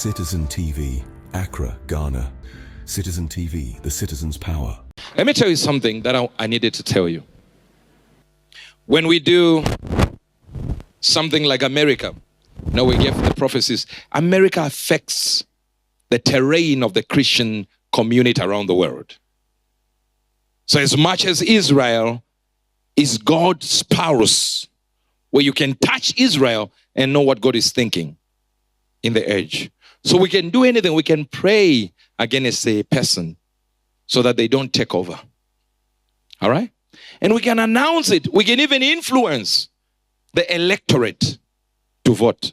Citizen TV, Accra, Ghana. Citizen TV, the citizen's power. Let me tell you something that I needed to tell you. When we do something like America, we give the prophecies. America affects the terrain of the Christian community around the world. So as much as Israel is God's powers, where you can touch Israel and know what God is thinking in the edge. So we can do anything. We can pray against a person so that they don't take over. All right? And we can announce it. We can even influence the electorate to vote.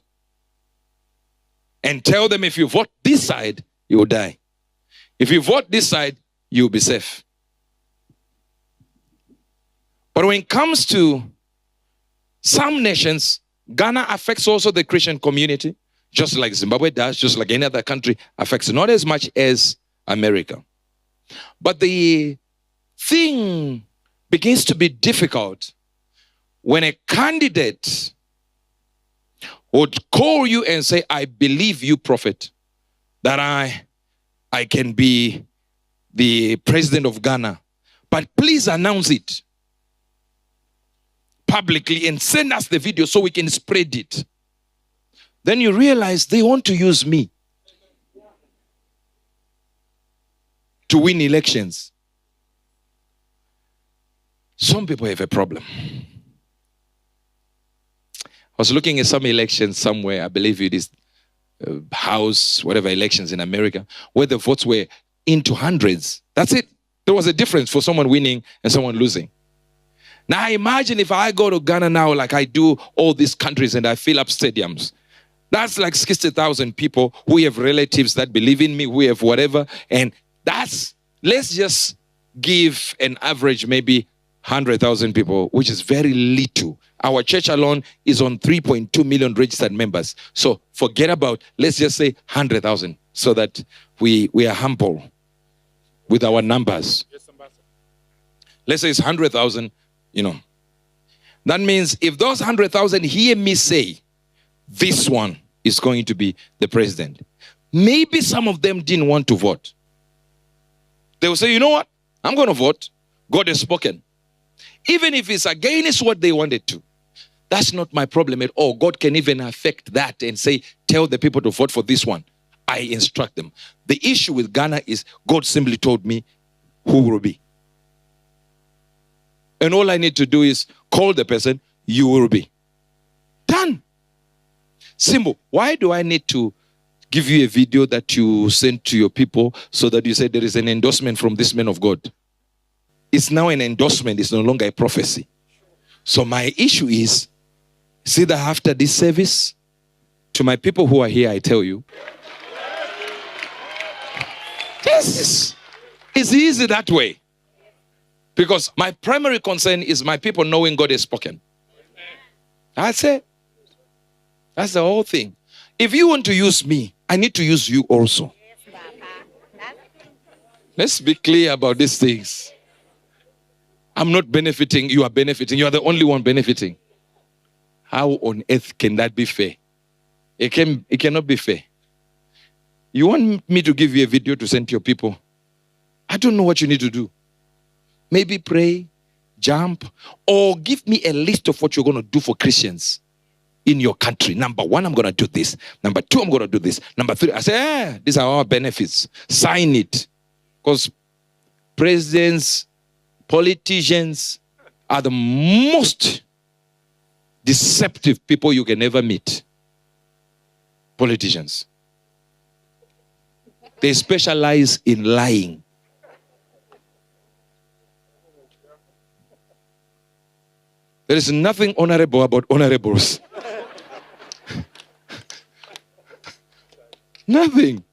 And tell them, if you vote this side, you will die. If you vote this side, you will be safe. But when it comes to some nations, Ghana affects also the Christian community, just like Zimbabwe does, just like any other country affects, not as much as America. But the thing begins to be difficult when a candidate would call you and say, I believe you, prophet, that I can be the president of Ghana, but please announce it publicly and send us the video so we can spread it. Then you realize they want to use me to win elections. Some people have a problem. I was looking at some elections somewhere, I believe it is House, whatever elections in America, where the votes were into hundreds. That's it. There was a difference for someone winning and someone losing. Now imagine if I go to Ghana now like I do all these countries and I fill up stadiums. That's like 60,000 people who have relatives that believe in me, who have whatever. And let's just give an average maybe 100,000 people, which is very little. Our church alone is on 3.2 million registered members. So forget about, let's just say 100,000 so that we are humble with our numbers. Let's say it's 100,000, That means if those 100,000 hear me say, this one is going to be the president, maybe some of them didn't want to vote. They will say, you know what? I'm going to vote. God has spoken. Even if it's against what they wanted to. That's not my problem at all. God can even affect that and say, tell the people to vote for this one. I instruct them. The issue with Ghana is God simply told me who will be. And all I need to do is call the person, you will be. Done. Simple. Why do I need to give you a video that you send to your people so that you say there is an endorsement from this man of God? It's now an endorsement. It's no longer a prophecy. So my issue is, see that after this service, to my people who are here, I tell you, this is easy that way. Because my primary concern is my people knowing God has spoken. That's it. That's the whole thing. If you want to use me, I need to use you also. Let's be clear about these things. I'm not benefiting, you are benefiting. You are the only one benefiting. How on earth can that be fair? It cannot be fair. You want me to give you a video to send to your people? I don't know what you need to do. Maybe pray, jump, or give me a list of what you're going to do for Christians in your country. Number 1, I'm going to do this. Number 2, I'm going to do this. Number 3, I say, these are our benefits. Sign it. Because presidents, politicians are the most deceptive people you can ever meet. Politicians. They specialize in lying. There is nothing honorable about honorables. Nothing.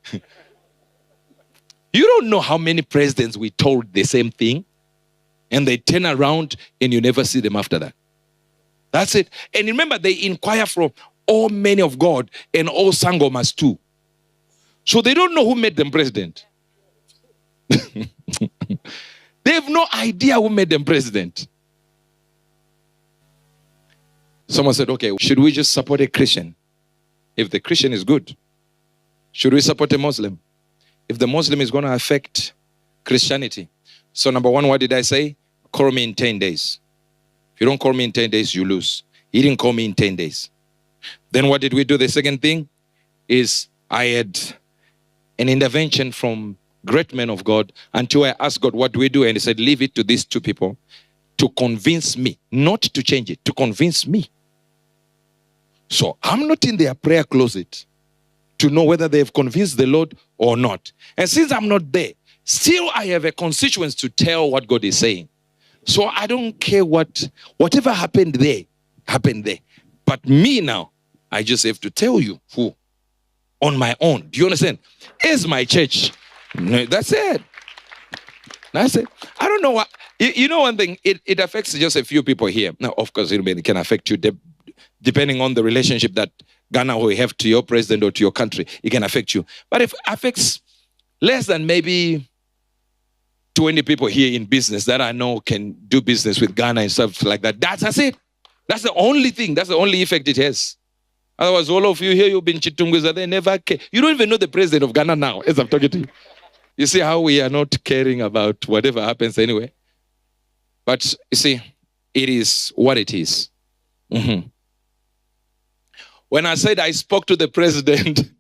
You don't know how many presidents we told the same thing, and they turn around and you never see them after that. That's it. And remember, they inquire from all men of God and all sangomas too. So they don't know who made them president. They have no idea who made them president. Someone said, okay, should we just support a Christian if the Christian is good? Should we support a Muslim? If the Muslim is going to affect Christianity. So number one, what did I say? Call me in 10 days. If you don't call me in 10 days, you lose. He didn't call me in 10 days. Then what did we do? The second thing is I had an intervention from great men of God until I asked God, what do we do? And he said, leave it to these two people to convince me, not to change it, to convince me. So I'm not in their prayer closet to know whether they've convinced the Lord or not. And since I'm not there, still I have a constituency to tell what God is saying. So I don't care whatever happened there, happened there. But me now, I just have to tell you who, on my own. Do you understand? Is my church. That's it. That's it. I don't know what, you know one thing, it affects just a few people here. Now, of course, it can affect you depending on the relationship that Ghana will have to your president or to your country. It can affect you. But if it affects less than maybe 20 people here in business that I know can do business with Ghana and stuff like that, that's it. That's the only thing. That's the only effect it has. Otherwise, all of you here, you've been Chitungwiza, they never care. You don't even know the president of Ghana now, as I'm talking to you. You see how we are not caring about whatever happens anyway? But you see, it is what it is. Mm-hmm. When I said I spoke to the president,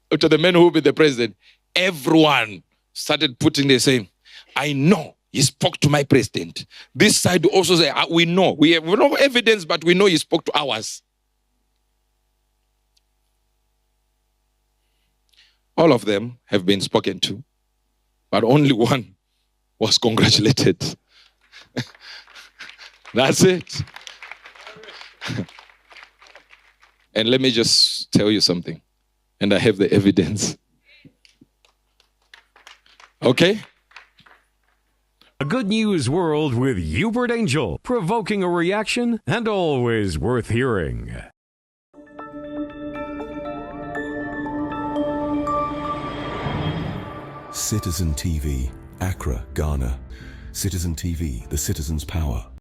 to the men who will be the president, everyone started putting the same. I know he spoke to my president. This side also say, we know. We have no evidence, but we know he spoke to ours. All of them have been spoken to, but only one was congratulated. That's it. And let me just tell you something, and I have the evidence. Okay? A good news world with Eubert Angel, provoking a reaction and always worth hearing. Citizen TV, Accra, Ghana. Citizen TV, the citizen's power.